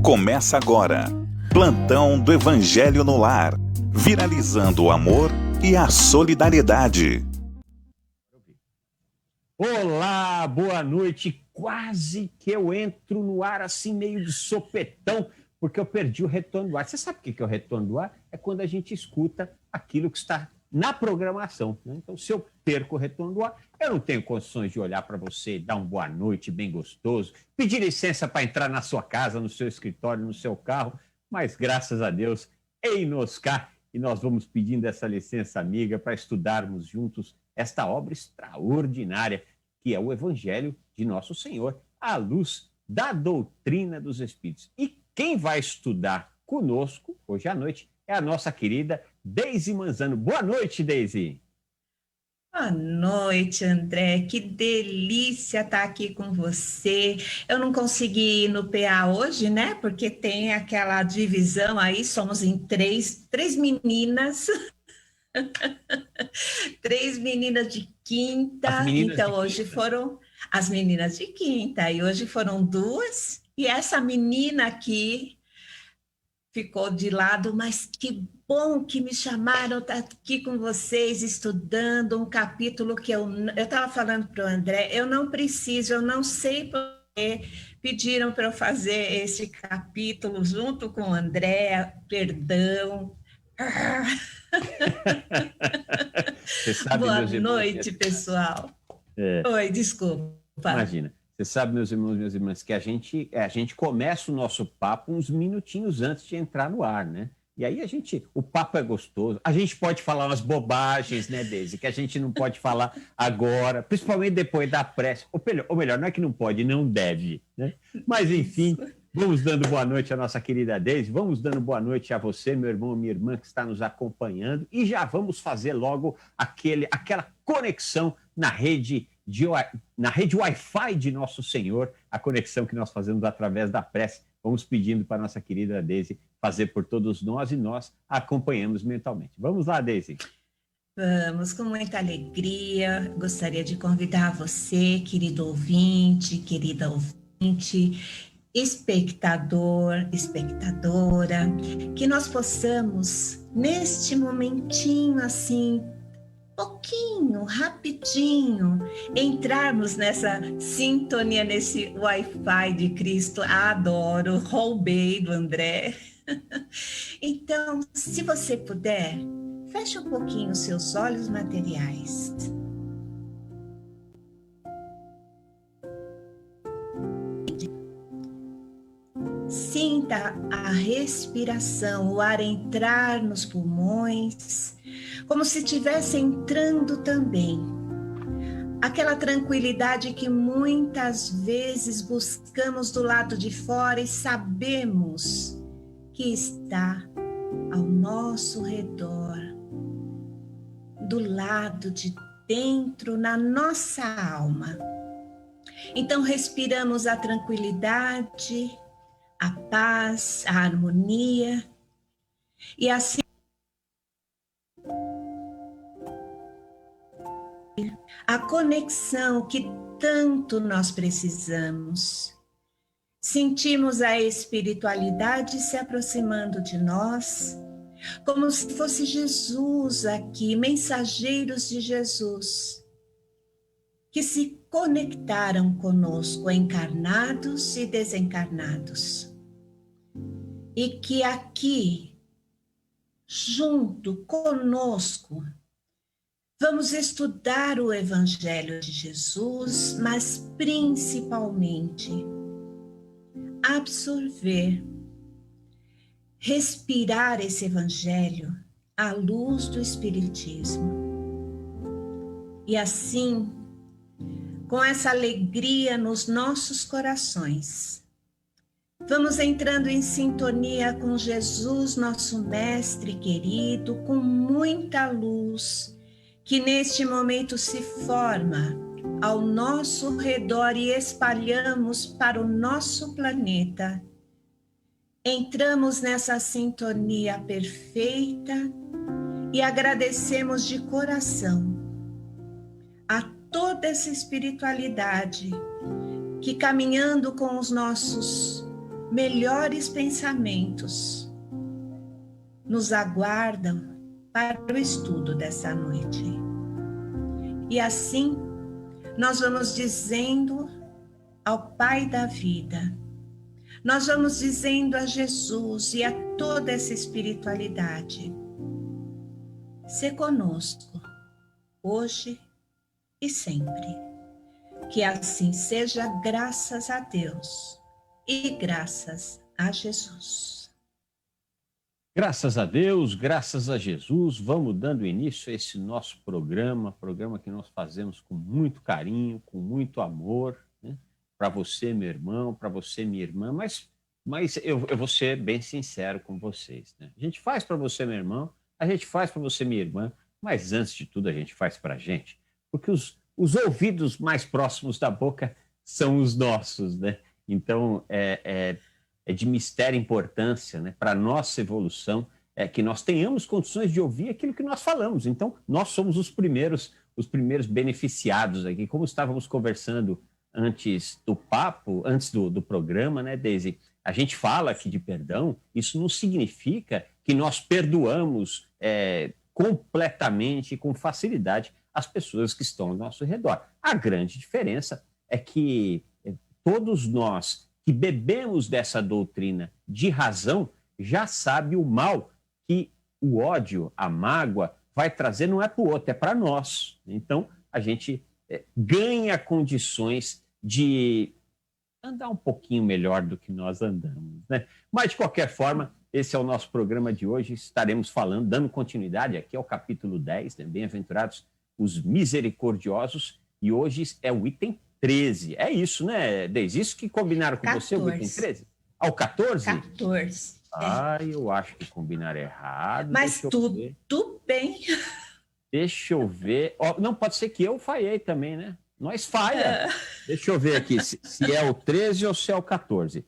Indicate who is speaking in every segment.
Speaker 1: Começa agora. Plantão do Evangelho no Lar. Viralizando o amor e a solidariedade.
Speaker 2: Olá, boa noite. Quase que eu entro no ar assim meio de sopetão, porque eu perdi o retorno do ar. Você sabe o que é o retorno do ar? É quando a gente escuta aquilo que está na programação, né? Então, se eu perco o retorno do ar, eu não tenho condições de olhar para você, dar uma boa noite bem gostoso, pedir licença para entrar na sua casa, no seu escritório, no seu carro, mas graças a Deus, eis-nos cá, e nós vamos pedindo essa licença amiga para estudarmos juntos esta obra extraordinária que é o Evangelho de Nosso Senhor, à luz da doutrina dos Espíritos. E quem vai estudar conosco hoje à noite é a nossa querida Deise Manzano. Boa noite, Deise.
Speaker 3: Boa noite, André. Que delícia estar aqui com você. Eu não consegui ir no PA hoje, né? Porque tem aquela divisão aí, somos em três meninas. Três meninas de quinta. Então, hoje foram as meninas de quinta, e hoje foram duas. E essa menina aqui ficou de lado, mas que bom que me chamaram, estar aqui com vocês, estudando um capítulo que eu estava falando para o André, eu não preciso, eu não sei porque pediram para eu fazer esse capítulo junto com o André, perdão.
Speaker 2: Você sabe,
Speaker 3: boa
Speaker 2: meus irmãos,
Speaker 3: noite, pessoal. Oi, desculpa.
Speaker 2: Imagina. Você sabe, meus irmãos e minhas irmãs, que a gente começa o nosso papo uns minutinhos antes de entrar no ar, né? E aí o papo é gostoso. A gente pode falar umas bobagens, né, Deise, que a gente não pode falar agora, principalmente depois da prece. Ou melhor, não é que não pode, não deve, né? Mas, enfim, vamos dando boa noite à nossa querida Deise, vamos dando boa noite a você, meu irmão, minha irmã, que está nos acompanhando, e já vamos fazer logo aquela conexão na rede Wi-Fi de Nosso Senhor, a conexão que nós fazemos através da prece. Vamos pedindo para a nossa querida Deise fazer por todos nós e nós acompanhamos mentalmente. Vamos lá, Deise.
Speaker 3: Vamos, com muita alegria. Gostaria de convidar você, querido ouvinte, querida ouvinte, espectador, espectadora, que nós possamos, neste momentinho assim, pouquinho, rapidinho, entrarmos nessa sintonia, nesse Wi-Fi de Cristo. Adoro, roubei do André. Então, se você puder, feche um pouquinho os seus olhos materiais. Sinta a respiração, o ar entrar nos pulmões, como se estivesse entrando também. Aquela tranquilidade que muitas vezes buscamos do lado de fora e sabemos que está ao nosso redor, do lado de dentro, na nossa alma. Então, respiramos a tranquilidade, a paz, a harmonia, e assim a conexão que tanto nós precisamos. Sentimos a espiritualidade se aproximando de nós, como se fosse Jesus aqui, mensageiros de Jesus, que se conectaram conosco, encarnados e desencarnados. E que aqui, junto conosco, vamos estudar o Evangelho de Jesus, mas principalmente absorver, respirar esse Evangelho à luz do Espiritismo. E assim, com essa alegria nos nossos corações, vamos entrando em sintonia com Jesus, nosso Mestre querido, com muita luz, que neste momento se forma ao nosso redor e espalhamos para o nosso planeta. Entramos nessa sintonia perfeita e agradecemos de coração a toda essa espiritualidade que, caminhando com os nossos melhores pensamentos nos aguardam para o estudo dessa noite. E assim, nós vamos dizendo ao Pai da vida, nós vamos dizendo a Jesus e a toda essa espiritualidade: se conosco, hoje e sempre. Que assim seja, graças a Deus e graças a Jesus.
Speaker 2: Graças a Deus, graças a Jesus, vamos dando início a esse nosso programa que nós fazemos com muito carinho, com muito amor, né? Para você, meu irmão, para você, minha irmã, mas eu vou ser bem sincero com vocês, né? A gente faz para você, meu irmão, a gente faz para você, minha irmã, mas antes de tudo a gente faz para a gente, porque os ouvidos mais próximos da boca são os nossos, né? Então, é de mistéria importância, né, para a nossa evolução, que nós tenhamos condições de ouvir aquilo que nós falamos. Então, nós somos os primeiros beneficiados aqui. Como estávamos conversando antes do papo, antes do programa, né, Deise? A gente fala aqui de perdão, isso não significa que nós perdoamos completamente, com facilidade, as pessoas que estão ao nosso redor. A grande diferença é que todos nós que bebemos dessa doutrina de razão já sabe o mal que o ódio, a mágoa, vai trazer, não é para o outro, é para nós. Então, a gente ganha condições de andar um pouquinho melhor do que nós andamos, né? Mas, de qualquer forma, esse é o nosso programa de hoje. Estaremos falando, dando continuidade aqui ao capítulo 10, né? Bem-aventurados os misericordiosos, e hoje é o item 13. É isso, né, Deise? Isso que combinaram com 14. Você, o item 13? Ao 14?
Speaker 3: 14.
Speaker 2: Eu acho que combinaram errado.
Speaker 3: Mas tudo bem.
Speaker 2: Deixa eu ver. Não, pode ser que eu falhei também, né? Nós falha. Deixa eu ver aqui se é o 13 ou se é o 14.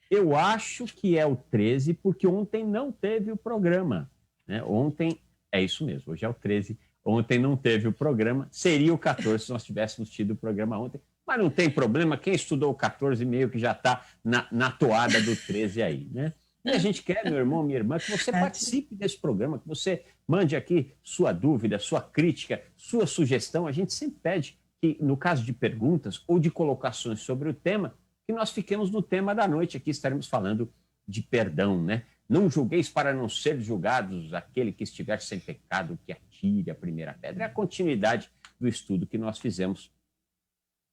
Speaker 2: Eu acho que é o 13, porque ontem não teve o programa, né? Ontem, é isso mesmo, hoje é o 13. Ontem não teve o programa, seria o 14 se nós tivéssemos tido o programa ontem, mas não tem problema, quem estudou o 14 meio que já está na toada do 13 aí, né? E a gente quer, meu irmão, minha irmã, que você participe desse programa, que você mande aqui sua dúvida, sua crítica, sua sugestão. A gente sempre pede que, no caso de perguntas ou de colocações sobre o tema, que nós fiquemos no tema da noite. Aqui estaremos falando de perdão, né? Não julgueis para não ser julgados, aquele que estiver sem pecado, que atire a primeira pedra. É a continuidade do estudo que nós fizemos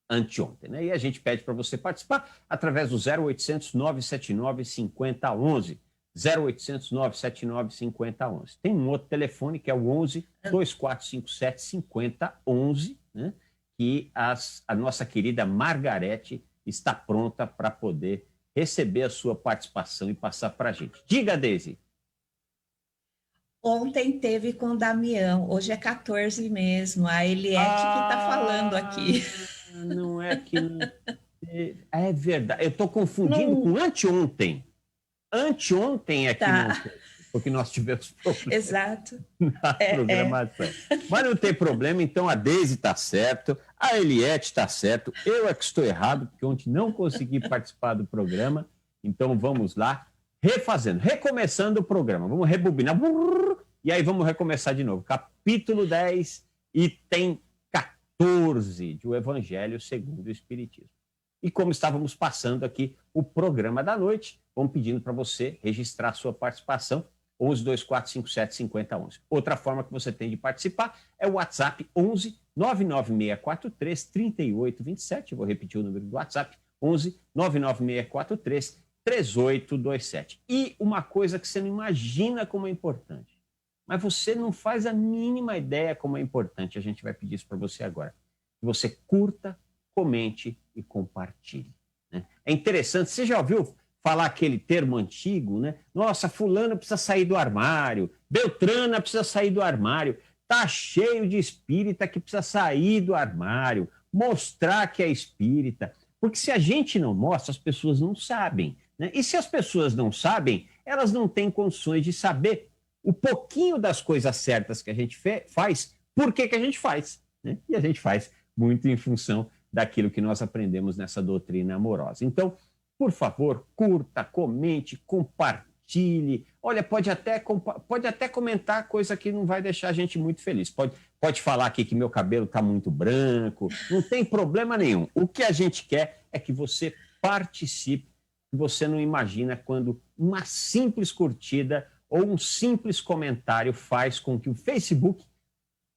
Speaker 2: anteontem, né? E a gente pede para você participar através do 0800 979 5011. 0800 979 5011. Tem um outro telefone que é o 11 2457 5011, né? Que a nossa querida Margarete está pronta para poder receber a sua participação e passar para a gente. Diga, Deise.
Speaker 3: Ontem teve com o Damião, hoje é 14 mesmo, a Eliette que está falando aqui.
Speaker 2: Não é que... É verdade, eu estou confundindo com anteontem. Anteontem é que não teve, porque nós tivemos problema.
Speaker 3: Exato.
Speaker 2: Na programação. Mas não tem problema, então a Deise está certo, a Eliette está certo, eu é que estou errado, porque ontem não consegui participar do programa, então vamos lá, refazendo, recomeçando o programa, vamos rebobinar, e aí vamos recomeçar de novo. Capítulo 10, item 14 do Evangelho segundo o Espiritismo. E como estávamos passando aqui o programa da noite, vamos pedindo para você registrar a sua participação, 11 2457 5011. Outra forma que você tem de participar é o WhatsApp 11 99643 3827. Eu vou repetir o número do WhatsApp, 11 99643 3827. E uma coisa que você não imagina como é importante, mas você não faz a mínima ideia como é importante, a gente vai pedir isso para você agora. Que você curta, comente e compartilhe, né? É interessante, você já ouviu falar aquele termo antigo, né? Nossa, fulano precisa sair do armário, Beltrana precisa sair do armário, tá cheio de espírita que precisa sair do armário, mostrar que é espírita, porque se a gente não mostra, as pessoas não sabem, né? E se as pessoas não sabem, elas não têm condições de saber o pouquinho das coisas certas que a gente faz, por que a gente faz, né? E a gente faz muito em função daquilo que nós aprendemos nessa doutrina amorosa. Então, por favor, curta, comente, compartilhe. Olha, pode até comentar coisa que não vai deixar a gente muito feliz. Pode falar aqui que meu cabelo está muito branco, não tem problema nenhum. O que a gente quer é que você participe. Você não imagina quando uma simples curtida ou um simples comentário faz com que o Facebook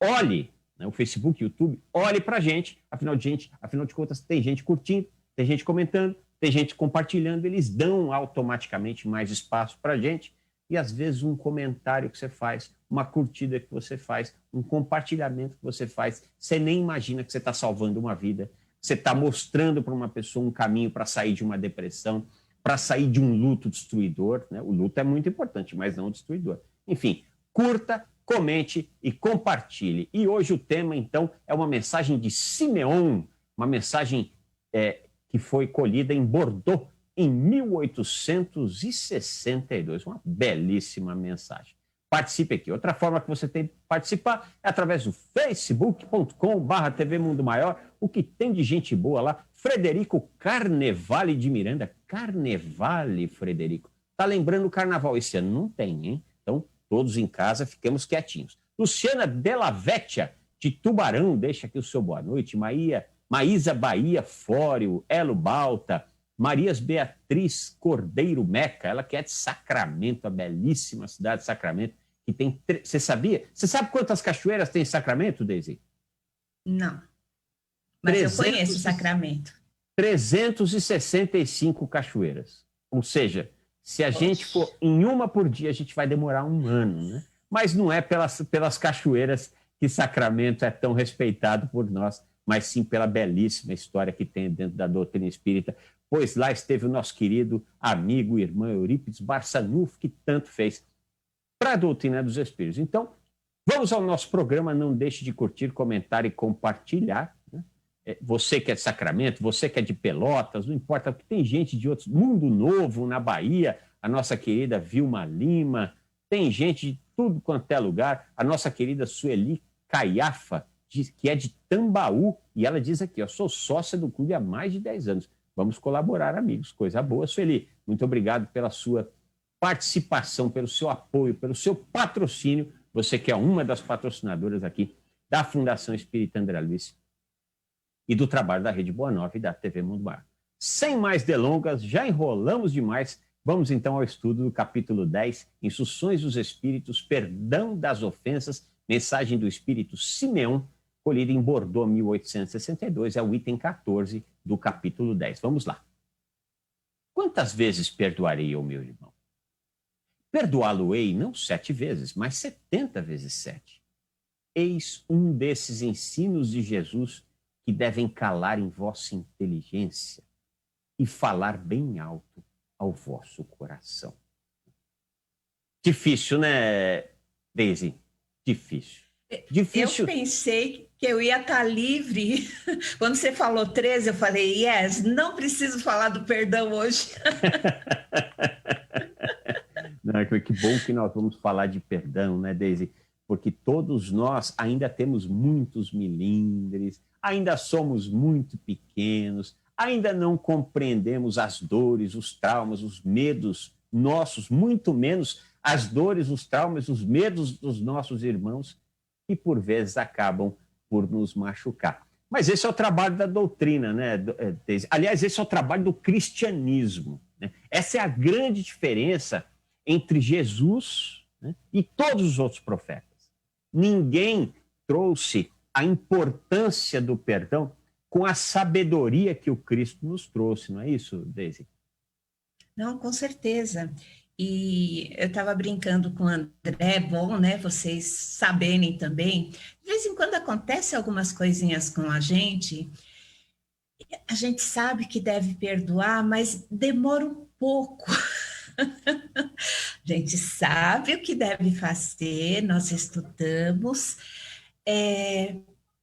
Speaker 2: olhe, né, o Facebook, o YouTube, olhe para a gente. Afinal de contas, tem gente curtindo, tem gente comentando, tem gente compartilhando, eles dão automaticamente mais espaço para a gente. E às vezes um comentário que você faz, uma curtida que você faz, um compartilhamento que você faz, você nem imagina que você está salvando uma vida, você está mostrando para uma pessoa um caminho para sair de uma depressão, para sair de um luto destruidor, né? O luto é muito importante, mas não destruidor. Enfim, curta, comente e compartilhe. E hoje o tema, então, é uma mensagem de Simeão, uma mensagem que foi colhida em Bordeaux em 1862. Uma belíssima mensagem. Participe aqui. Outra forma que você tem de participar é através do facebook.com/TV Mundo Maior. O que tem de gente boa lá? Frederico Carnevale de Miranda. Carnevale, Frederico. Tá lembrando o carnaval esse ano? Não tem, hein? Então, todos em casa, fiquemos quietinhos. Luciana Della Vecchia, de Tubarão, deixa aqui o seu boa noite. Maísa Bahia Fório, Elo Balta, Marias Beatriz Cordeiro Meca, ela que é de Sacramento, a belíssima cidade de Sacramento, que tem... Você sabia? Você sabe quantas cachoeiras tem em Sacramento, Deise?
Speaker 3: Não, mas eu conheço Sacramento.
Speaker 2: 365 cachoeiras. Ou seja, se a gente for em uma por dia, a gente vai demorar um ano, né? Mas não é pelas cachoeiras que Sacramento é tão respeitado por nós, mas sim pela belíssima história que tem dentro da doutrina espírita, pois lá esteve o nosso querido amigo e irmão Eurípides Barçanufo, que tanto fez para a doutrina dos espíritos. Então, vamos ao nosso programa, não deixe de curtir, comentar e compartilhar, né? Você que é de Sacramento, você que é de Pelotas, não importa, porque tem gente de outros, Mundo Novo, na Bahia, a nossa querida Vilma Lima, tem gente de tudo quanto é lugar, a nossa querida Sueli Caiafa, que é de Tambaú, e ela diz aqui, eu sou sócia do clube há mais de 10 anos. Vamos colaborar, amigos. Coisa boa, Sueli. Muito obrigado pela sua participação, pelo seu apoio, pelo seu patrocínio. Você que é uma das patrocinadoras aqui da Fundação Espírita André Luiz e do trabalho da Rede Boa Nova e da TV Mundo Maior. Sem mais delongas, já enrolamos demais. Vamos então ao estudo do capítulo 10, Instruções dos Espíritos, Perdão das Ofensas, mensagem do Espírito Simeão, colhida em Bordeaux, 1862, é o item 14 do capítulo 10. Vamos lá. Quantas vezes perdoarei ao meu irmão? Perdoá-lo-ei não 7 vezes, mas 70 vezes 7. Eis um desses ensinos de Jesus que devem calar em vossa inteligência e falar bem alto ao vosso coração. Difícil, né, Deise? Difícil.
Speaker 3: Eu pensei que eu ia estar livre. Quando você falou 13, eu falei, yes, não preciso falar do perdão hoje.
Speaker 2: Não, que bom que nós vamos falar de perdão, né, Deise? Porque todos nós ainda temos muitos milindres, ainda somos muito pequenos, ainda não compreendemos as dores, os traumas, os medos nossos, muito menos as dores, os traumas, os medos dos nossos irmãos, que por vezes acabam por nos machucar. Mas esse é o trabalho da doutrina, né, Deise? Aliás, esse é o trabalho do cristianismo, né? Essa é a grande diferença entre Jesus, né, e todos os outros profetas. Ninguém trouxe a importância do perdão com a sabedoria que o Cristo nos trouxe, não é isso, Deise?
Speaker 3: Não, com certeza. E eu estava brincando com o André, bom, né, vocês saberem também, de vez em quando acontece algumas coisinhas com a gente sabe que deve perdoar, mas demora um pouco. A gente sabe o que deve fazer, nós estudamos,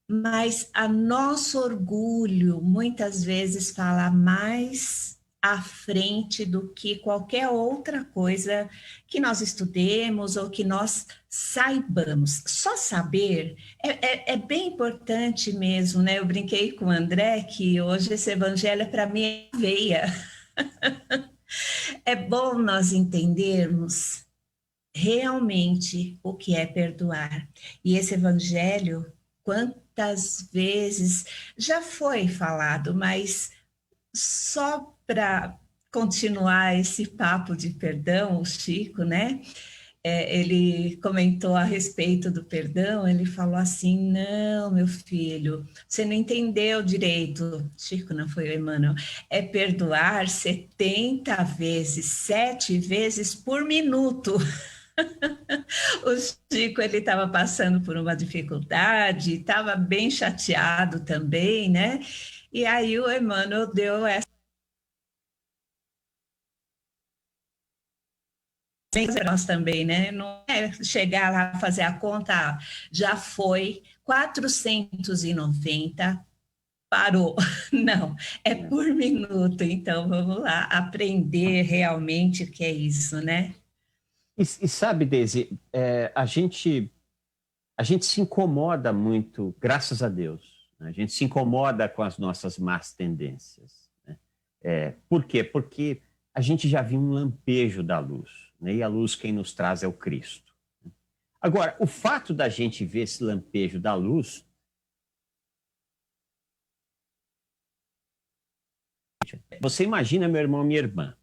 Speaker 3: mas a nosso orgulho muitas vezes fala mais à frente do que qualquer outra coisa que nós estudemos ou que nós saibamos. Só saber é bem importante mesmo, né? Eu brinquei com o André que hoje esse evangelho para mim é veia. É bom nós entendermos realmente o que é perdoar. E esse evangelho, quantas vezes já foi falado, mas só para continuar esse papo de perdão, o Chico, né? Ele comentou a respeito do perdão, ele falou assim: não, meu filho, você não entendeu direito. Chico, não foi o Emmanuel. É perdoar 70 vezes, 7 vezes por minuto. O Chico, ele estava passando por uma dificuldade, estava bem chateado também, né? E aí o Emmanuel deu essa. Nós também, né? Não é chegar lá, fazer a conta, já foi 490, parou. Não, é por minuto. Então, vamos lá, aprender realmente o que é isso, né?
Speaker 2: E sabe, Deise, a gente se incomoda muito, graças a Deus, né? A gente se incomoda com as nossas más tendências, né? Por quê? Porque a gente já viu um lampejo da luz, né? E a luz quem nos traz é o Cristo. Agora, o fato da gente ver esse lampejo da luz, você imagina, meu irmão, minha irmã,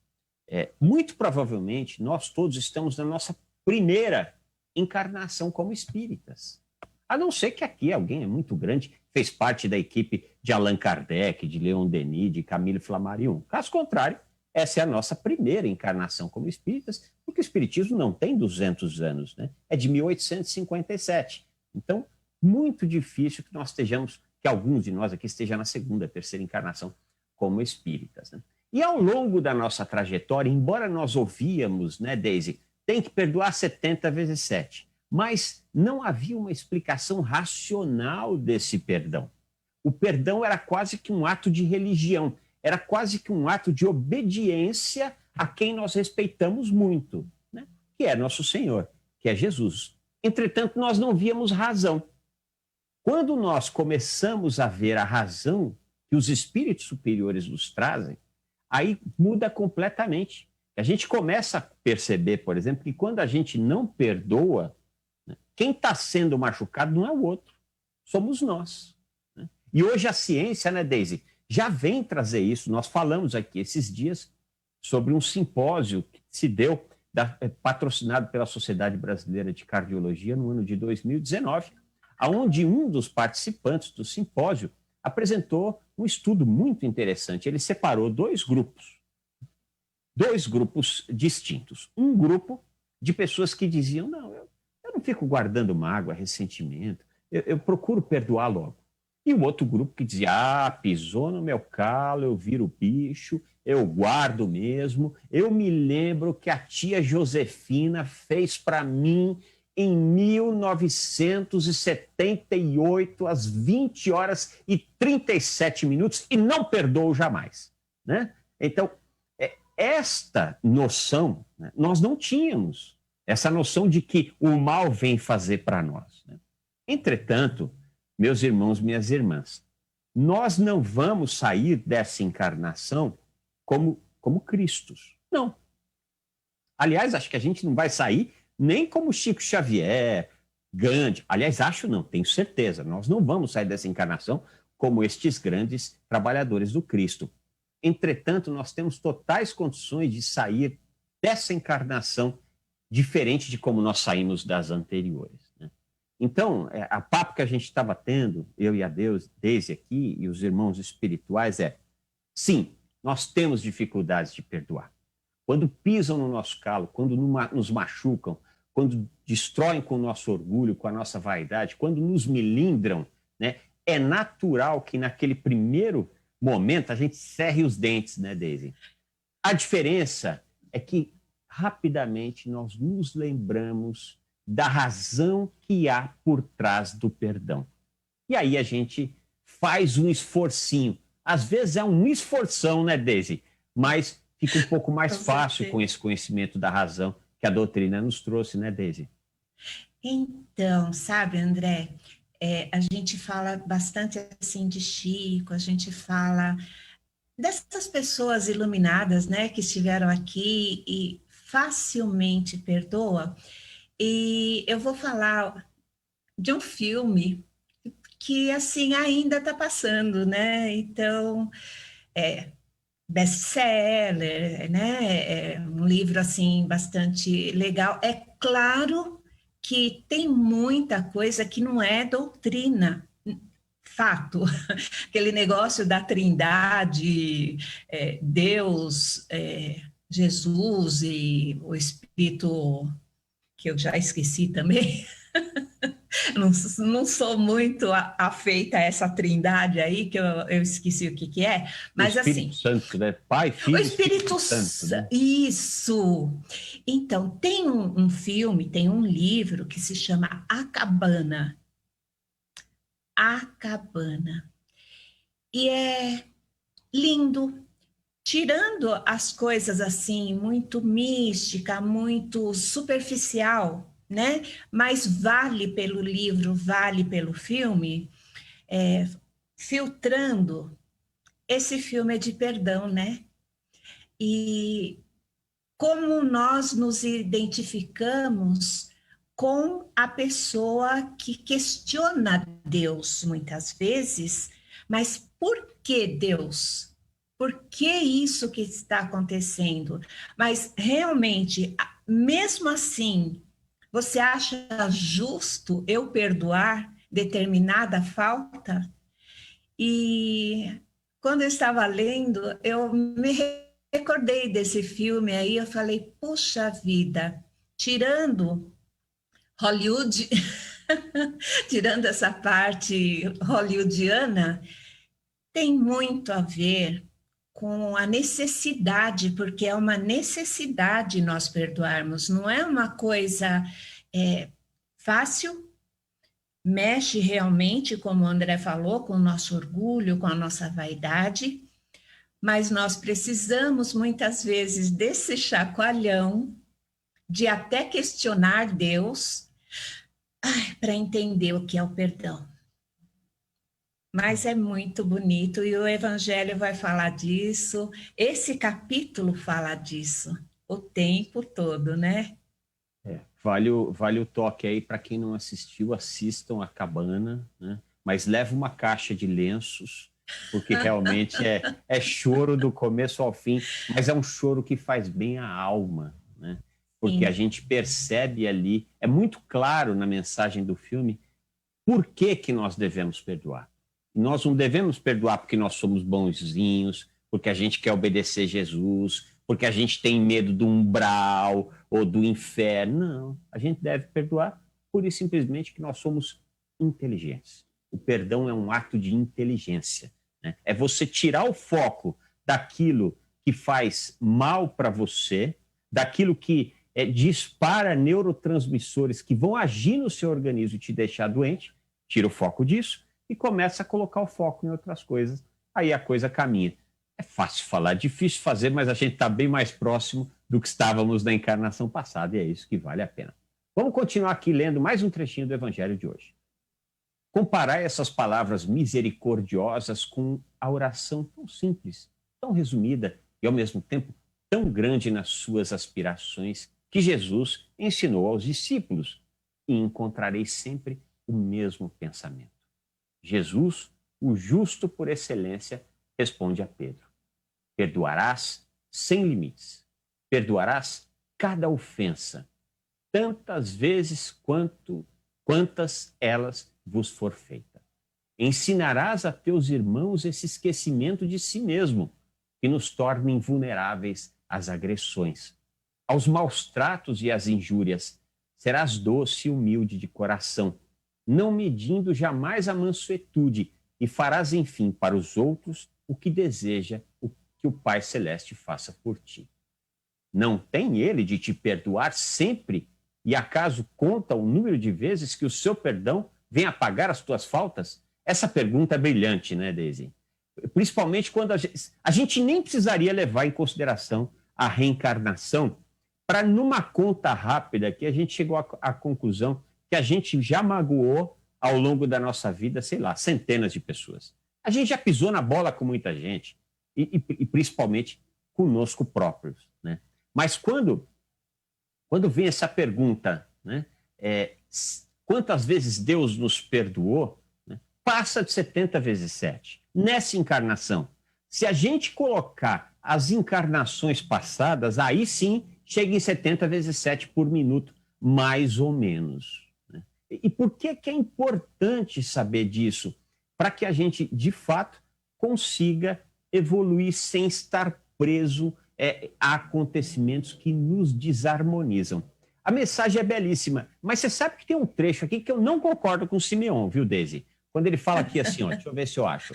Speaker 2: muito provavelmente nós todos estamos na nossa primeira encarnação como espíritas. A não ser que aqui alguém é muito grande, fez parte da equipe de Allan Kardec, de Leon Denis, de Camille Flammarion. Caso contrário, essa é a nossa primeira encarnação como espíritas, porque o espiritismo não tem 200 anos, né? É de 1857. Então, muito difícil que nós estejamos, que alguns de nós aqui estejam na segunda, terceira encarnação como espíritas, né? E ao longo da nossa trajetória, embora nós ouvíamos, né, Deise, tem que perdoar 70 vezes 7, mas não havia uma explicação racional desse perdão. O perdão era quase que um ato de religião, era quase que um ato de obediência a quem nós respeitamos muito, né? Que é nosso Senhor, que é Jesus. Entretanto, nós não víamos razão. Quando nós começamos a ver a razão que os espíritos superiores nos trazem, aí muda completamente. A gente começa a perceber, por exemplo, que quando a gente não perdoa, né, quem está sendo machucado não é o outro, somos nós, né? E hoje a ciência, né, Deise, já vem trazer isso. Nós falamos aqui esses dias sobre um simpósio que se deu, patrocinado pela Sociedade Brasileira de Cardiologia no ano de 2019, onde um dos participantes do simpósio apresentou um estudo muito interessante. Ele separou dois grupos distintos. Um grupo de pessoas que diziam: não, eu não fico guardando mágoa, ressentimento, eu procuro perdoar logo. E o outro grupo que dizia: pisou no meu calo, eu viro bicho, eu guardo mesmo, eu me lembro que a tia Josefina fez para mim em 1978, às 20 horas e 37 minutos, e não perdoo jamais, né? Então, esta noção, né, nós não tínhamos, essa noção de que o mal vem fazer para nós, né? Entretanto, meus irmãos, minhas irmãs, nós não vamos sair dessa encarnação como Cristos. Não. Aliás, acho que a gente não vai sair nem como Chico Xavier, Gandhi. Aliás, acho não, tenho certeza. Nós não vamos sair dessa encarnação como estes grandes trabalhadores do Cristo. Entretanto, nós temos totais condições de sair dessa encarnação diferente de como nós saímos das anteriores, né? Então, a papo que a gente estava tendo, eu e a Deise aqui, e os irmãos espirituais, sim, nós temos dificuldades de perdoar. Quando pisam no nosso calo, quando nos machucam, quando destroem com o nosso orgulho, com a nossa vaidade, quando nos melindram, né, é natural que naquele primeiro momento a gente cerre os dentes, né, Deise? A diferença é que rapidamente nós nos lembramos da razão que há por trás do perdão. E aí a gente faz um esforcinho. Às vezes é um esforção, né, Deise? Mas fica um pouco mais fácil com esse conhecimento da razão que a doutrina nos trouxe, né, Deise?
Speaker 3: Então, sabe, André, a gente fala bastante assim de Chico, a gente fala dessas pessoas iluminadas, né, que estiveram aqui e facilmente perdoa. E eu vou falar de um filme que, assim, ainda está passando, né? Então, best-seller, né? É um livro, assim, bastante legal. É claro que tem muita coisa que não é doutrina, fato. Aquele negócio da trindade, Deus, Jesus e o Espírito, que eu já esqueci também. Não sou muito afeita a essa trindade aí, que eu esqueci o que é, mas
Speaker 2: o Espírito
Speaker 3: assim...
Speaker 2: Santo, né? Pai, Filho
Speaker 3: O
Speaker 2: e
Speaker 3: Espírito
Speaker 2: Santo, né?
Speaker 3: Isso! Então, tem um filme, tem um livro que se chama A Cabana. A Cabana. E é lindo, tirando as coisas assim, muito mística, muito superficial, né? Mas vale pelo livro, vale pelo filme, filtrando. Esse filme é de perdão, né? E como nós nos identificamos com a pessoa que questiona Deus muitas vezes, mas por que Deus? Por que isso que está acontecendo? Mas realmente, mesmo assim, você acha justo eu perdoar determinada falta? E quando eu estava lendo, eu me recordei desse filme aí, eu falei, puxa vida, tirando Hollywood, tirando essa parte hollywoodiana, tem muito a ver com a necessidade, porque é uma necessidade nós perdoarmos, não é uma coisa fácil, mexe realmente, como o André falou, com o nosso orgulho, com a nossa vaidade, mas nós precisamos muitas vezes desse chacoalhão de até questionar Deus para entender o que é o perdão. Mas é muito bonito e o Evangelho vai falar disso. Esse capítulo fala disso o tempo todo, né?
Speaker 2: Vale o toque aí para quem não assistiu, assistam A Cabana, né? Mas leva uma caixa de lenços, porque realmente é choro do começo ao fim, mas é um choro que faz bem à alma, né? Porque Sim. A gente percebe ali, é muito claro na mensagem do filme, por que nós devemos perdoar. Nós não devemos perdoar porque nós somos bonzinhos, porque a gente quer obedecer Jesus, porque a gente tem medo do umbral ou do inferno. Não, a gente deve perdoar pura e simplesmente que nós somos inteligentes. O perdão é um ato de inteligência, né? É você tirar o foco daquilo que faz mal para você, daquilo que dispara neurotransmissores que vão agir no seu organismo e te deixar doente, tira o foco disso e começa a colocar o foco em outras coisas. Aí a coisa caminha. É fácil falar, difícil fazer, mas a gente está bem mais próximo do que estávamos na encarnação passada, e é isso que vale a pena. Vamos continuar aqui lendo mais um trechinho do Evangelho de hoje. Comparai essas palavras misericordiosas com a oração tão simples, tão resumida e, ao mesmo tempo, tão grande nas suas aspirações que Jesus ensinou aos discípulos, e encontrareis sempre o mesmo pensamento. Jesus, o justo por excelência, responde a Pedro: perdoarás sem limites, perdoarás cada ofensa, tantas vezes quantas elas vos for feita. Ensinarás a teus irmãos esse esquecimento de si mesmo, que nos torna invulneráveis às agressões, aos maus tratos e às injúrias. Serás doce e humilde de coração, não medindo jamais a mansuetude, e farás, enfim, para os outros o que deseja que o Pai Celeste faça por ti. Não tem ele de te perdoar sempre? E acaso conta o número de vezes que o seu perdão vem apagar as tuas faltas? Essa pergunta é brilhante, né, Daisy? Principalmente quando a gente nem precisaria levar em consideração a reencarnação para, numa conta rápida, que a gente chegou à conclusão que a gente já magoou ao longo da nossa vida, sei lá, centenas de pessoas. A gente já pisou na bola com muita gente. e principalmente conosco próprios, né? Mas quando vem essa pergunta, né, quantas vezes Deus nos perdoou, né, passa de 70 vezes 7. Nessa encarnação, se a gente colocar as encarnações passadas, aí sim chega em 70 vezes 7 por minuto, mais ou menos. Né? E por que é importante saber disso? Para que a gente, de fato, consiga evoluir sem estar preso a acontecimentos que nos desarmonizam. A mensagem é belíssima, mas você sabe que tem um trecho aqui que eu não concordo com o Simeão, viu, Deise? Quando ele fala aqui assim, ó, deixa eu ver se eu acho.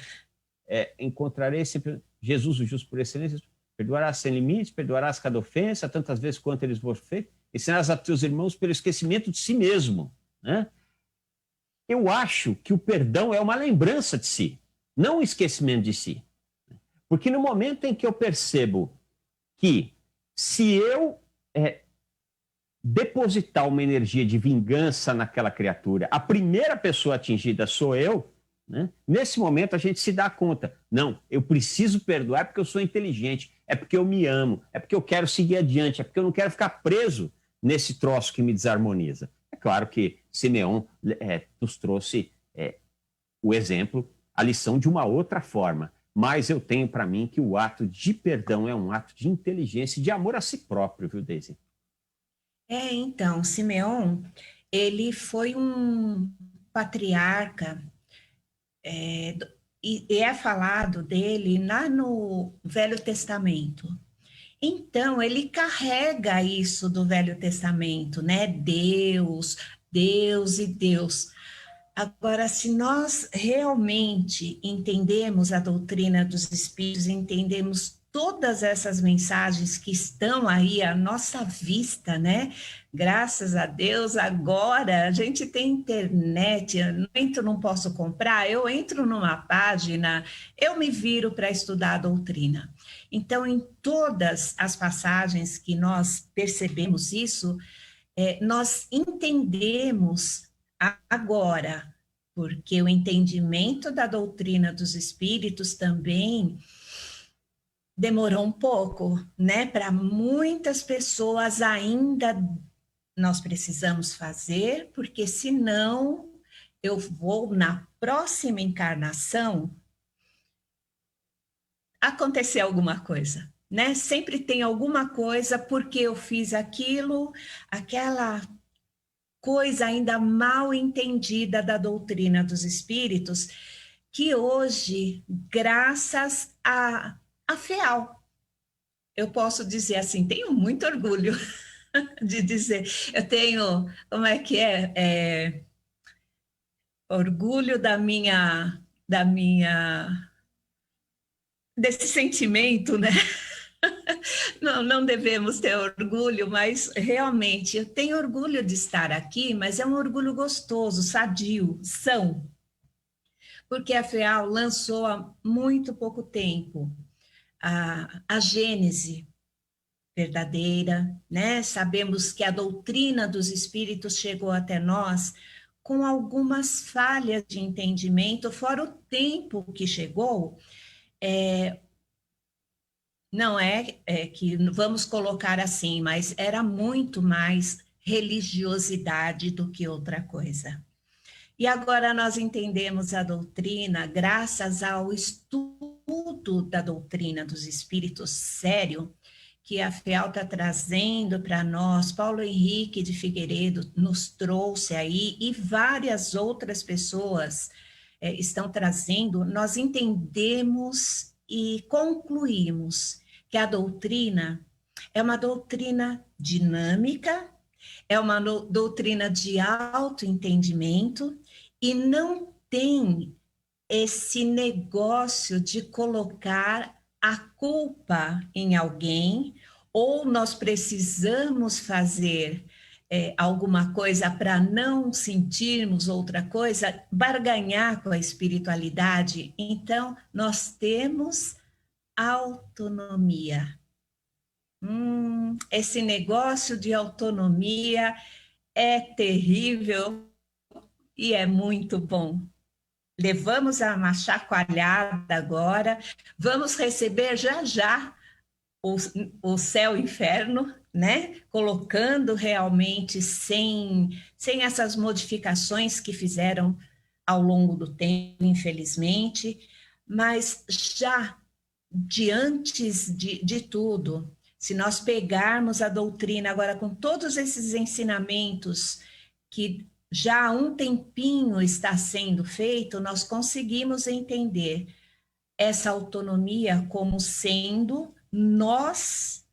Speaker 2: Encontrarei sempre Jesus, o justo por excelência, perdoarás sem limites, perdoarás cada ofensa, tantas vezes quanto eles vos fez, ensinarás a teus irmãos pelo esquecimento de si mesmo. Né? Eu acho que o perdão é uma lembrança de si, não um esquecimento de si. Porque no momento em que eu percebo que se eu depositar uma energia de vingança naquela criatura, a primeira pessoa atingida sou eu, né? Nesse momento a gente se dá conta, não, eu preciso perdoar porque eu sou inteligente, é porque eu me amo, é porque eu quero seguir adiante, é porque eu não quero ficar preso nesse troço que me desarmoniza. É claro que Simeão nos trouxe o exemplo, a lição de uma outra forma, mas eu tenho para mim que o ato de perdão é um ato de inteligência e de amor a si próprio, viu, Deise?
Speaker 3: Então, Simeão, ele foi um patriarca, e é falado dele lá no Velho Testamento. Então, ele carrega isso do Velho Testamento, né? Deus, Deus e Deus. Agora, se nós realmente entendemos a doutrina dos Espíritos, entendemos todas essas mensagens que estão aí à nossa vista, né? Graças a Deus, agora a gente tem internet, eu entro, não posso comprar, eu entro numa página, eu me viro para estudar a doutrina. Então, em todas as passagens que nós percebemos isso, nós entendemos agora, porque o entendimento da doutrina dos espíritos também demorou um pouco, né? Para muitas pessoas ainda nós precisamos fazer, porque senão eu vou na próxima encarnação acontecer alguma coisa, né? Sempre tem alguma coisa porque eu fiz aquilo, aquela coisa ainda mal entendida da doutrina dos espíritos, que hoje, graças a FEAL, eu posso dizer assim, tenho muito orgulho de dizer, eu tenho, como é que orgulho desse sentimento, né? Não devemos ter orgulho, mas realmente eu tenho orgulho de estar aqui, mas é um orgulho gostoso, sadio, são. Porque a FEAL lançou há muito pouco tempo a Gênese verdadeira, né? Sabemos que a doutrina dos espíritos chegou até nós com algumas falhas de entendimento, fora o tempo que chegou, não que vamos colocar assim, mas era muito mais religiosidade do que outra coisa. E agora nós entendemos a doutrina graças ao estudo da doutrina dos espíritos sério, que a FEAL está trazendo para nós, Paulo Henrique de Figueiredo nos trouxe aí, e várias outras pessoas estão trazendo, nós entendemos e concluímos que a doutrina é uma doutrina dinâmica, é uma doutrina de autoentendimento e não tem esse negócio de colocar a culpa em alguém ou nós precisamos fazer alguma coisa para não sentirmos outra coisa, barganhar com a espiritualidade. Então, nós temos autonomia. Esse negócio de autonomia é terrível e é muito bom. levamos a uma chacoalhada agora, vamos receber já já o céu e o inferno, né? Colocando realmente sem essas modificações que fizeram ao longo do tempo, infelizmente, mas já de antes de tudo, se nós pegarmos a doutrina agora com todos esses ensinamentos que já há um tempinho está sendo feito, nós conseguimos entender essa autonomia como sendo nós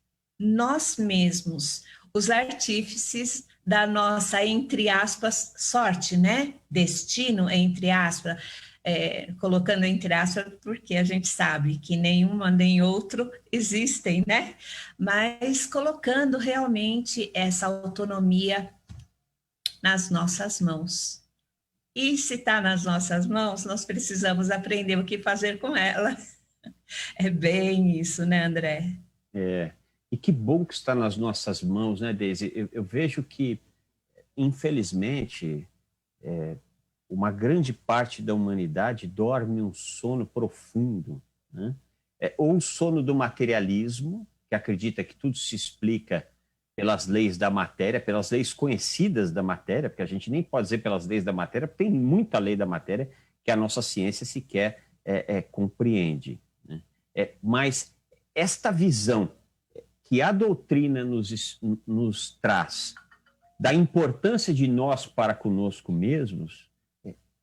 Speaker 3: mesmos, os artífices da nossa, entre aspas, sorte, né? Destino, entre aspas, colocando entre aspas, porque a gente sabe que nenhuma nem outro existem, né? Mas colocando realmente essa autonomia nas nossas mãos. E se está nas nossas mãos, nós precisamos aprender o que fazer com ela. É bem isso, né, André?
Speaker 2: E que bom que está nas nossas mãos, né, Deise? Eu vejo que, infelizmente, uma grande parte da humanidade dorme um sono profundo, né? Ou o sono do materialismo, que acredita que tudo se explica pelas leis da matéria, pelas leis conhecidas da matéria, porque a gente nem pode dizer pelas leis da matéria, porque tem muita lei da matéria que a nossa ciência sequer compreende, né? Mas esta visão que a doutrina nos traz da importância de nós para conosco mesmos,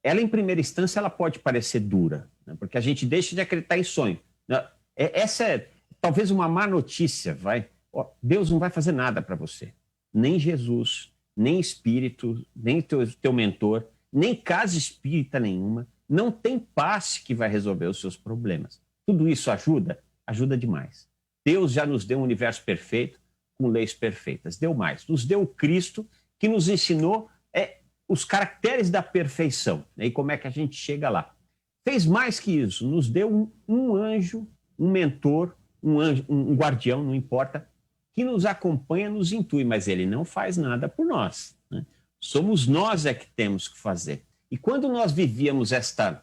Speaker 2: ela, em primeira instância, ela pode parecer dura, né? Porque a gente deixa de acreditar em sonho, né? Essa é talvez uma má notícia, Deus não vai fazer nada para você. Nem Jesus, nem espírito, nem teu mentor, nem casa espírita nenhuma. Não tem passe que vai resolver os seus problemas. Tudo isso ajuda? Ajuda demais. Deus já nos deu um universo perfeito, com leis perfeitas. Deu mais. Nos deu o Cristo, que nos ensinou os caracteres da perfeição, né? E como é que a gente chega lá. Fez mais que isso. Nos deu um anjo, um mentor, um guardião, não importa, que nos acompanha, nos intui, mas ele não faz nada por nós, né? Somos nós que temos que fazer. E quando nós vivíamos esta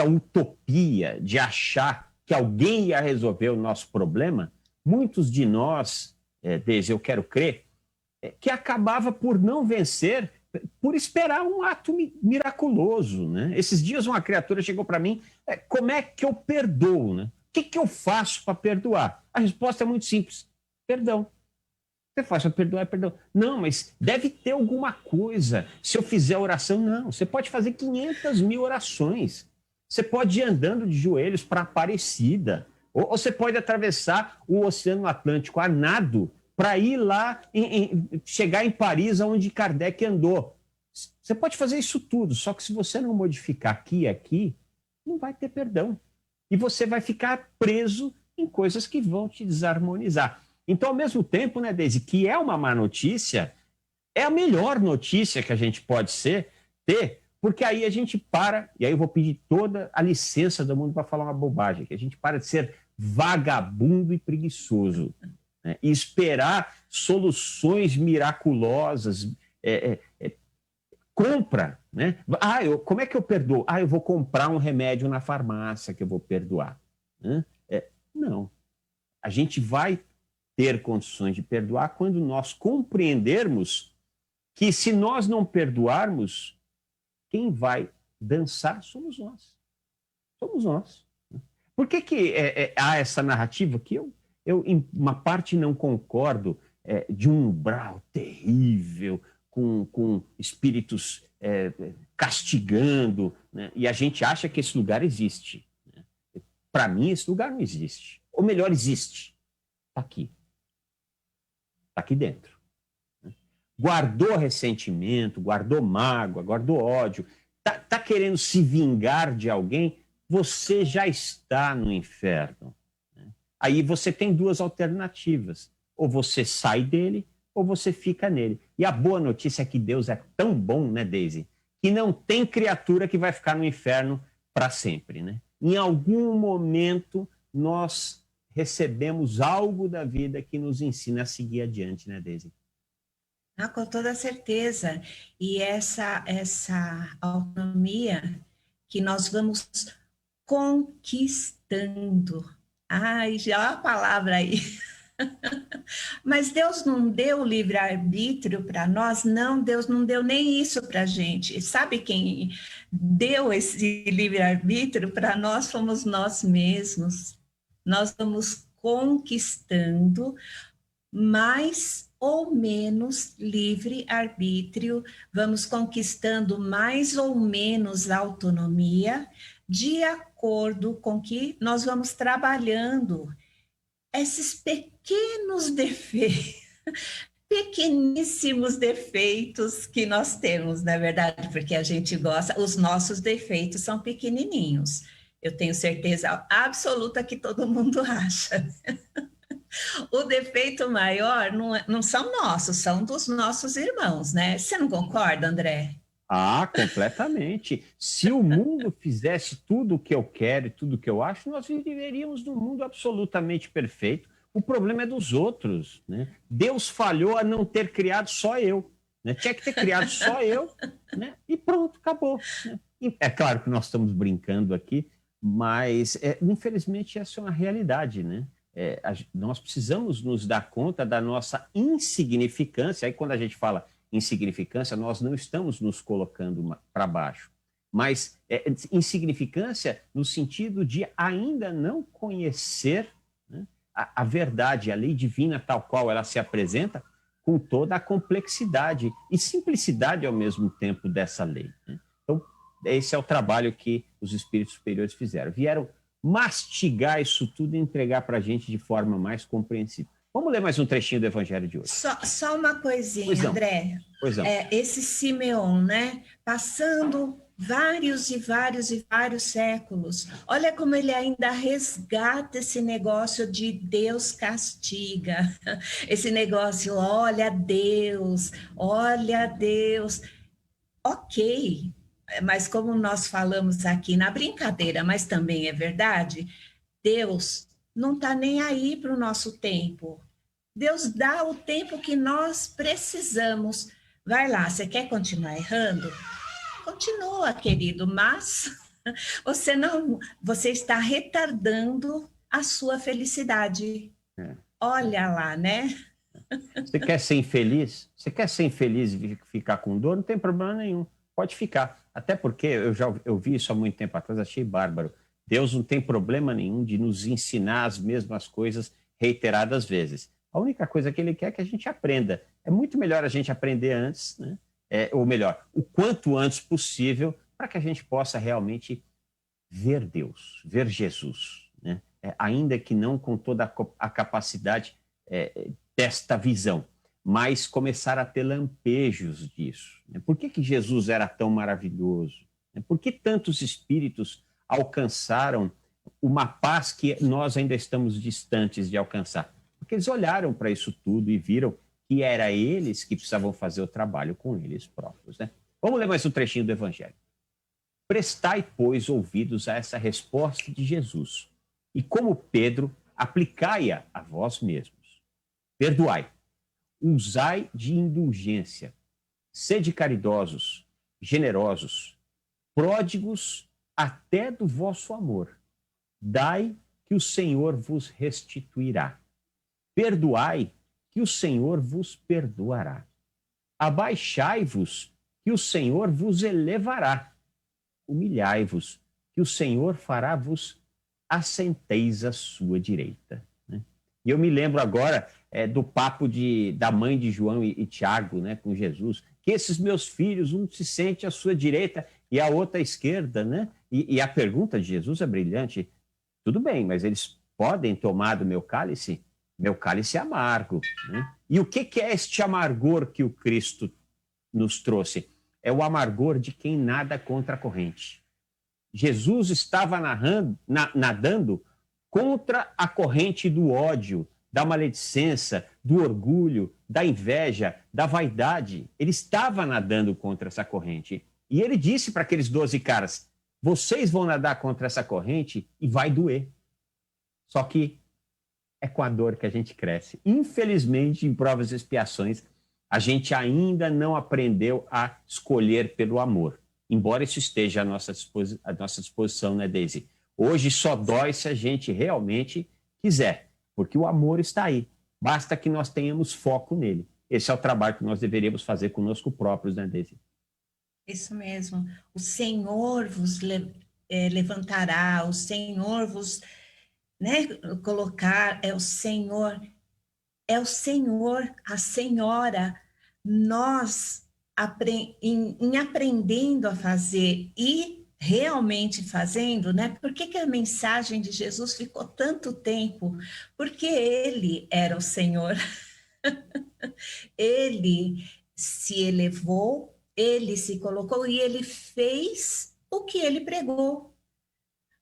Speaker 2: utopia de achar que alguém ia resolver o nosso problema, muitos de nós, desde eu quero crer, que acabava por não vencer, por esperar um ato miraculoso, né? Esses dias uma criatura chegou para mim, como é que eu perdoo, né? O que eu faço para perdoar? A resposta é muito simples: perdão. Você faz para perdoar, perdão. Não, mas deve ter alguma coisa. Se eu fizer oração, não. Você pode fazer 500.000 orações. Você pode ir andando de joelhos para Aparecida. Ou você pode atravessar o Oceano Atlântico a nado para ir lá, chegar em Paris, onde Kardec andou. Você pode fazer isso tudo, só que se você não modificar aqui e aqui, não vai ter perdão. E você vai ficar preso em coisas que vão te desarmonizar. Então, ao mesmo tempo, né, Deise, que é uma má notícia, é a melhor notícia que a gente pode ter, porque aí a gente para, e aí eu vou pedir toda a licença do mundo para falar uma bobagem, que a gente para de ser vagabundo e preguiçoso, né, e esperar soluções miraculosas. Compra, né? Como é que eu perdoo? Eu vou comprar um remédio na farmácia que eu vou perdoar, né? Não. A gente vai ter condições de perdoar quando nós compreendermos que, se nós não perdoarmos, quem vai dançar somos nós. Somos nós. Por que há essa narrativa que eu, em uma parte, não concordo, de um umbral terrível, com espíritos castigando, né? E a gente acha que esse lugar existe, né? Para mim, esse lugar não existe. Ou melhor, existe. Está aqui. Está aqui dentro. Guardou ressentimento, guardou mágoa, guardou ódio, está querendo se vingar de alguém, você já está no inferno. Aí você tem duas alternativas: ou você sai dele, ou você fica nele. E a boa notícia é que Deus é tão bom, né, Deise, que não tem criatura que vai ficar no inferno para sempre, né? Em algum momento nós recebemos algo da vida que nos ensina a seguir adiante, né, Deise?
Speaker 3: Com toda certeza. E essa autonomia que nós vamos conquistando. Ai, já a palavra aí. Mas Deus não deu livre-arbítrio para nós? Não, Deus não deu nem isso para a gente. Sabe quem deu esse livre-arbítrio para nós? Fomos nós mesmos. Nós vamos conquistando mais ou menos livre-arbítrio, vamos conquistando mais ou menos autonomia, de acordo com que nós vamos trabalhando esses pequenos defeitos, pequeníssimos defeitos que nós temos, na verdade, porque a gente gosta, os nossos defeitos são pequenininhos. Eu tenho certeza absoluta que todo mundo acha. O defeito maior não são nossos, são dos nossos irmãos, né? Você não concorda, André?
Speaker 2: Ah, completamente. Se o mundo fizesse tudo o que eu quero e tudo o que eu acho, nós viveríamos num mundo absolutamente perfeito. O problema é dos outros, né? Deus falhou a não ter criado só eu, né? Tinha que ter criado só eu, né? E pronto, acabou, né? E é claro que nós estamos brincando aqui, mas infelizmente essa é uma realidade, né? Nós precisamos nos dar conta da nossa insignificância. Aí quando a gente fala insignificância, nós não estamos nos colocando para baixo, mas insignificância no sentido de ainda não conhecer, né, a verdade, a lei divina tal qual ela se apresenta, com toda a complexidade e simplicidade ao mesmo tempo dessa lei, né? Então, esse é o trabalho que os espíritos superiores fizeram. Vieram mastigar isso tudo e entregar para a gente de forma mais compreensível. Vamos ler mais um trechinho do Evangelho de hoje.
Speaker 3: Só uma coisinha, André.
Speaker 2: Pois não.
Speaker 3: Esse Simeão, né? Passando vários e vários e vários séculos. Olha como ele ainda resgata esse negócio de Deus castiga. Esse negócio, olha Deus. Ok, mas como nós falamos aqui na brincadeira, mas também é verdade, Deus não está nem aí para o nosso tempo. Deus dá o tempo que nós precisamos. Vai lá, você quer continuar errando? Continua, querido, mas você está retardando a sua felicidade. Olha lá, né?
Speaker 2: Você quer ser infeliz? Você quer ser infeliz e ficar com dor? Não tem problema nenhum. Pode ficar. Até porque eu vi isso há muito tempo atrás, achei bárbaro. Deus não tem problema nenhum de nos ensinar as mesmas coisas reiteradas vezes. A única coisa que ele quer é que a gente aprenda. É muito melhor a gente aprender antes, né? Ou melhor, o quanto antes possível, para que a gente possa realmente ver Deus, ver Jesus, né? Ainda que não com toda a capacidade desta visão, mas começar a ter lampejos disso, né? Por que Jesus era tão maravilhoso? Por que tantos espíritos alcançaram uma paz que nós ainda estamos distantes de alcançar? Porque eles olharam para isso tudo e viram que era eles que precisavam fazer o trabalho com eles próprios, né? Vamos ler mais um trechinho do Evangelho. Prestai, pois, ouvidos a essa resposta de Jesus, e como Pedro, aplicai-a a vós mesmos. Perdoai, usai de indulgência, sede caridosos, generosos, pródigos até do vosso amor. Dai, que o Senhor vos restituirá. Perdoai, que o Senhor vos perdoará. Abaixai-vos, que o Senhor vos elevará. Humilhai-vos, que o Senhor fará vos assenteis à sua direita. E eu me lembro agora do papo da mãe de João e Tiago, né, com Jesus, que esses meus filhos, um se sente à sua direita e a outra à esquerda, né? E a pergunta de Jesus é brilhante. Tudo bem, mas eles podem tomar do meu cálice? Meu cálice é amargo, né? E o que é este amargor que o Cristo nos trouxe? É o amargor de quem nada contra a corrente. Jesus estava nadando contra a corrente do ódio, da maledicência, do orgulho, da inveja, da vaidade. Ele estava nadando contra essa corrente. E ele disse para aqueles 12 caras, vocês vão nadar contra essa corrente e vai doer. Só que é com a dor que a gente cresce. Infelizmente, em provas e expiações, a gente ainda não aprendeu a escolher pelo amor. embora isso esteja à nossa disposição, né, Deise? Hoje só dói se a gente realmente quiser, porque o amor está aí. Basta que nós tenhamos foco nele. Esse é o trabalho que nós deveríamos fazer conosco próprios, né, Deise?
Speaker 3: Isso mesmo. O Senhor vos levantará, o Senhor vos, né, colocar, é o Senhor, a Senhora. Nós, em aprendendo a fazer e realmente fazendo, né? Por que a mensagem de Jesus ficou tanto tempo? Porque ele era o Senhor. Ele se elevou, ele se colocou e ele fez o que ele pregou.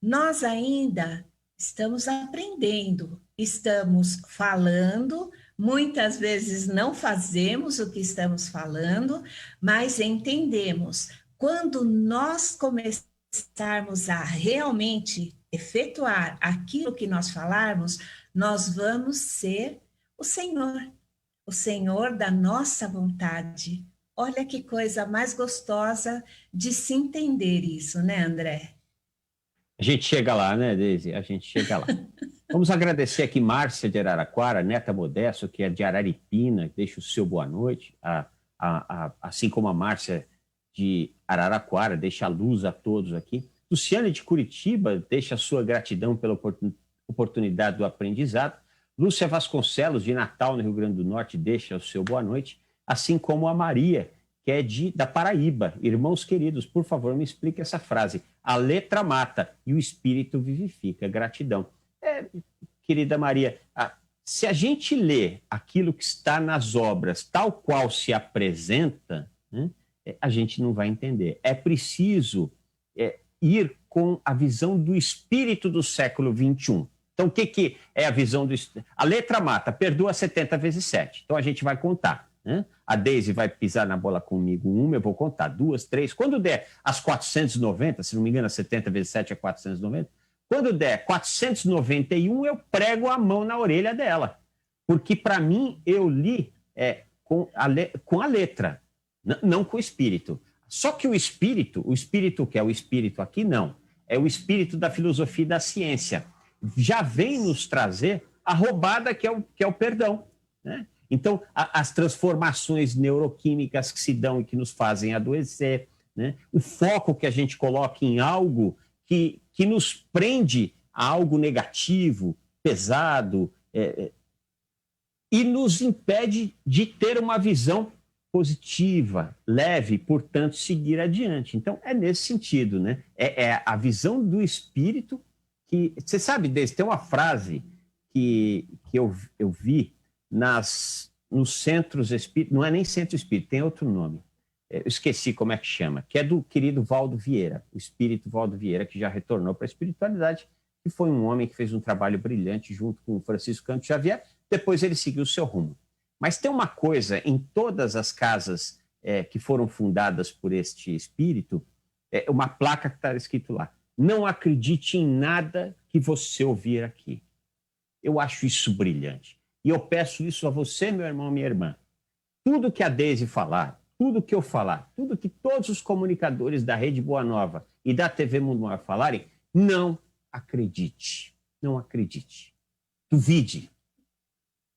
Speaker 3: Nós ainda estamos aprendendo, estamos falando, muitas vezes não fazemos o que estamos falando, mas entendemos. Quando nós começarmos a realmente efetuar aquilo que nós falarmos, nós vamos ser o Senhor da nossa vontade. Olha que coisa mais gostosa de se entender isso, né, André?
Speaker 2: A gente chega lá, né, Deise? A gente chega lá. Vamos agradecer aqui Márcia de Araraquara, Neta Modesto, que é de Araripina, deixa o seu boa noite, assim como a Márcia de Araraquara, deixa a luz a todos aqui. Luciane de Curitiba, deixa a sua gratidão pela oportunidade do aprendizado. Lúcia Vasconcelos, de Natal, no Rio Grande do Norte, deixa o seu boa noite, assim como a Maria, que é da Paraíba. Irmãos queridos, por favor, me explique essa frase. A letra mata e o espírito vivifica. Gratidão. Querida Maria, se a gente lê aquilo que está nas obras tal qual se apresenta, né, a gente não vai entender. É preciso ir com a visão do espírito do século XXI. Então, o que é a visão do espírito? A letra mata, perdoa 70 vezes 7. Então, a gente vai contar. Né? A Deise vai pisar na bola comigo uma, eu vou contar 2, 3. Quando der as 490, se não me engano, 70 vezes 7 é 490. Quando der 491, eu prego a mão na orelha dela. Porque, para mim, eu li com a letra, não com o espírito. Só que o espírito que é o espírito aqui, não. É o espírito da filosofia e da ciência. Já vem nos trazer a roubada que é o perdão, né? Então, as transformações neuroquímicas que se dão e que nos fazem adoecer, né? O foco que a gente coloca em algo que nos prende a algo negativo, pesado, e nos impede de ter uma visão positiva, leve, portanto, seguir adiante. Então, é nesse sentido, né? É a visão do espírito que... Você sabe, Deise, tem uma frase que eu vi nos centros espíritas, não é nem centro espírita, tem outro nome, eu esqueci como é que chama, que é do querido Valdo Vieira, o espírito Valdo Vieira, que já retornou para a espiritualidade, que foi um homem que fez um trabalho brilhante junto com o Francisco Canto Xavier, depois ele seguiu o seu rumo. Mas tem uma coisa, em todas as casas que foram fundadas por este espírito, uma placa que está escrito lá, não acredite em nada que você ouvir aqui. Eu acho isso brilhante. E eu peço isso a você, meu irmão, minha irmã. Tudo que a Deise falar, tudo que eu falar, tudo que todos os comunicadores da Rede Boa Nova e da TV Mundo Maior falarem, não acredite. Não acredite. Duvide.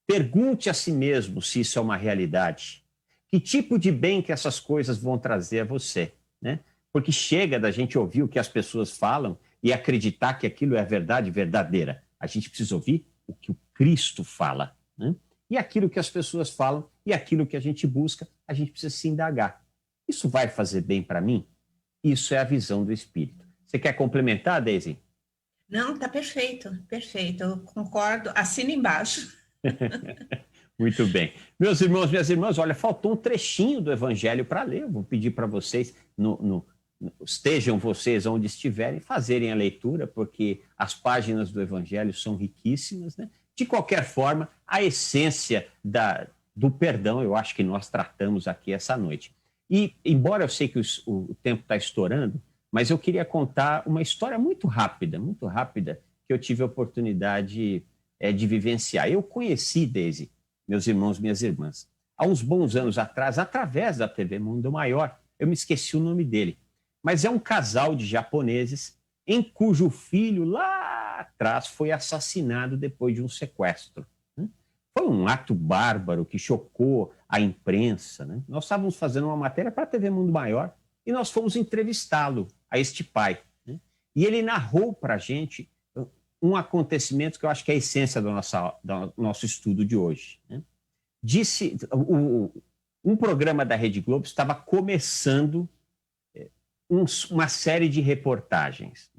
Speaker 2: Pergunte a si mesmo se isso é uma realidade. Que tipo de bem que essas coisas vão trazer a você, né? Porque chega da gente ouvir o que as pessoas falam e acreditar que aquilo é a verdade verdadeira. A gente precisa ouvir o que o Cristo fala, né? E aquilo que as pessoas falam e aquilo que a gente busca, a gente precisa se indagar. Isso vai fazer bem para mim? Isso é a visão do Espírito. Você quer complementar, Deise?
Speaker 3: Não, está perfeito, perfeito. Eu concordo, assina embaixo.
Speaker 2: Muito bem. Meus irmãos, minhas irmãs, olha, faltou um trechinho do Evangelho para ler. Eu vou pedir para vocês, estejam vocês onde estiverem, fazerem a leitura, porque as páginas do Evangelho são riquíssimas, né? De qualquer forma, a essência do perdão, eu acho que nós tratamos aqui essa noite. E, embora eu sei que o tempo está estourando, mas eu queria contar uma história muito rápida, que eu tive a oportunidade de vivenciar. Eu conheci, Deise, meus irmãos, minhas irmãs, há uns bons anos atrás, através da TV Mundo Maior, eu me esqueci o nome dele, Mas é um casal de japoneses em cujo filho lá atrás foi assassinado depois de um sequestro. Foi um ato bárbaro que chocou a imprensa. Nós estávamos fazendo uma matéria para a TV Mundo Maior e nós fomos entrevistá-lo, a este pai. E ele narrou para a gente um acontecimento que eu acho que é a essência do nosso estudo de hoje. Disse, um programa da Rede Globo estava começando uma série de reportagens.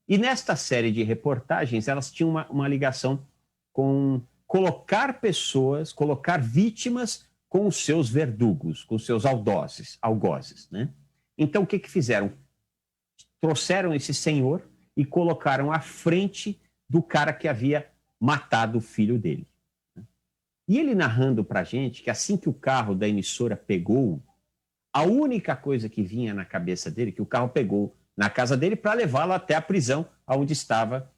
Speaker 2: E nesta série de reportagens, elas tinham uma ligação com colocar pessoas, colocar vítimas com os seus verdugos, com os seus algozes. Então, o que fizeram? Trouxeram esse senhor e colocaram à frente do cara que havia matado o filho dele. E ele narrando para a gente que assim que o carro da emissora pegou, a única coisa que vinha na cabeça dele, que o carro pegou na casa dele para levá-lo até a prisão onde estava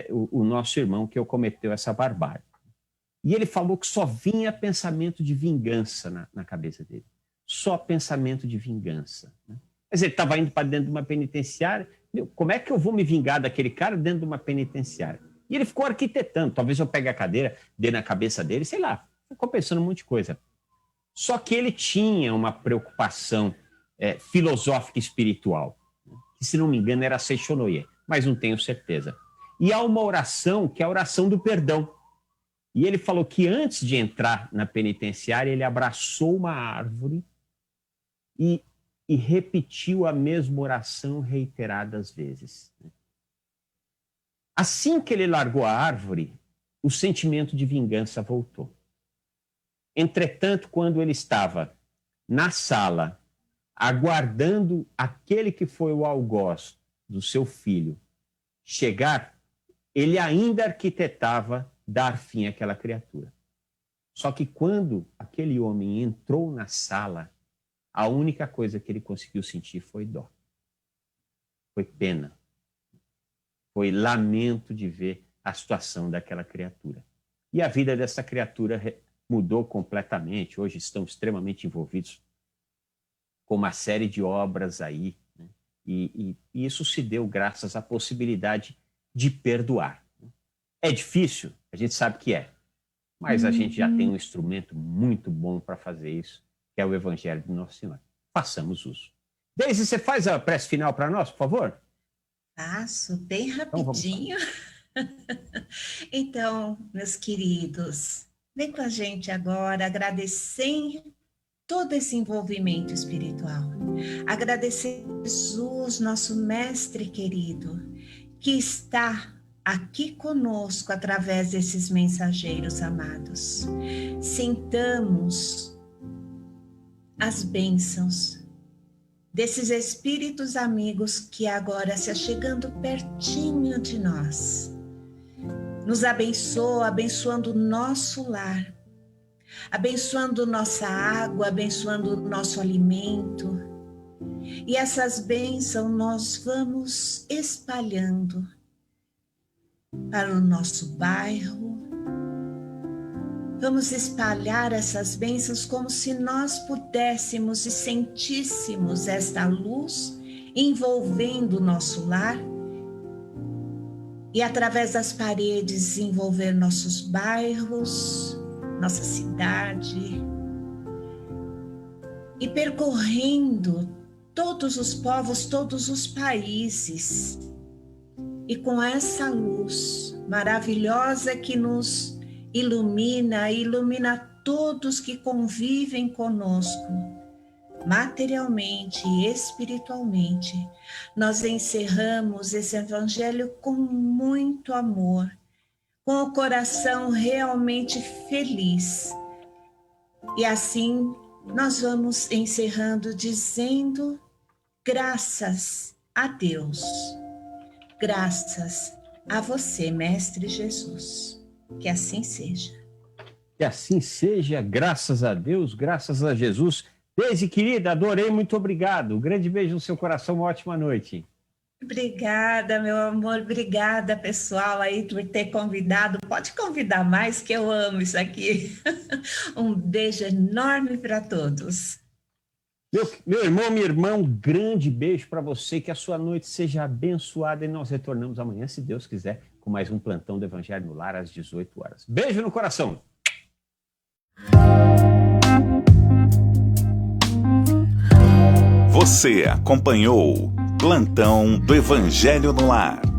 Speaker 2: o nosso irmão que cometeu essa barbárie. E ele falou que só vinha pensamento de vingança na cabeça dele. Só pensamento de vingança. Mas ele estava indo para dentro de uma penitenciária. Como é que eu vou me vingar daquele cara dentro de uma penitenciária? E ele ficou arquitetando. Talvez eu pegue a cadeira, dê na cabeça dele, sei lá. Ficou pensando um monte de coisa. Só que ele tinha uma preocupação filosófica e espiritual, que, se não me engano, era Seishonoye, mas não tenho certeza. E há uma oração, que é a oração do perdão. E ele falou que antes de entrar na penitenciária, ele abraçou uma árvore e repetiu a mesma oração reiteradas vezes. Assim que ele largou a árvore, o sentimento de vingança voltou. Entretanto, quando ele estava na sala, aguardando aquele que foi o algoz do seu filho chegar, ele ainda arquitetava dar fim àquela criatura. Só que quando aquele homem entrou na sala, a única coisa que ele conseguiu sentir foi dó. Foi pena. Foi lamento de ver a situação daquela criatura. E a vida dessa criatura mudou completamente. Hoje estão extremamente envolvidos com uma série de obras aí. E isso se deu graças à possibilidade de perdoar. É difícil? A gente sabe que é. Mas a gente já tem um instrumento muito bom para fazer isso, que é o Evangelho de Nossa Senhora. Façamos uso. Deise, você faz a prece final para nós, por favor?
Speaker 3: Faço, bem rapidinho. Então, meus queridos, vem com a gente agora agradecer todo esse envolvimento espiritual. Agradecer a Jesus, nosso mestre querido, que está aqui conosco através desses mensageiros amados. Sintamos as bênçãos desses espíritos amigos que agora se achegando pertinho de nós. Nos abençoa, abençoando o nosso lar, abençoando nossa água, abençoando nosso alimento. E essas bênçãos nós vamos espalhando para o nosso bairro. Vamos espalhar essas bênçãos como se nós pudéssemos e sentíssemos esta luz envolvendo o nosso lar e através das paredes envolver nossos bairros, nossa cidade e percorrendo todos os povos, todos os países. E com essa luz maravilhosa que nos ilumina todos que convivem conosco, materialmente e espiritualmente, nós encerramos esse evangelho com muito amor, com o coração realmente feliz. E assim nós vamos encerrando dizendo graças a Deus, graças a você, Mestre Jesus. Que assim seja.
Speaker 2: Que assim seja, graças a Deus, graças a Jesus. Deise, querida, adorei, muito obrigado. Um grande beijo no seu coração, uma ótima noite.
Speaker 3: Obrigada, meu amor, obrigada, pessoal, aí por ter convidado. Pode convidar mais, que eu amo isso aqui. Um beijo enorme para todos.
Speaker 2: Meu irmão, minha irmã, um grande beijo para você, que a sua noite seja abençoada e nós retornamos amanhã, se Deus quiser, com mais um plantão do Evangelho no Lar às 18 horas. Beijo no coração!
Speaker 1: Você acompanhou Plantão do Evangelho no Lar.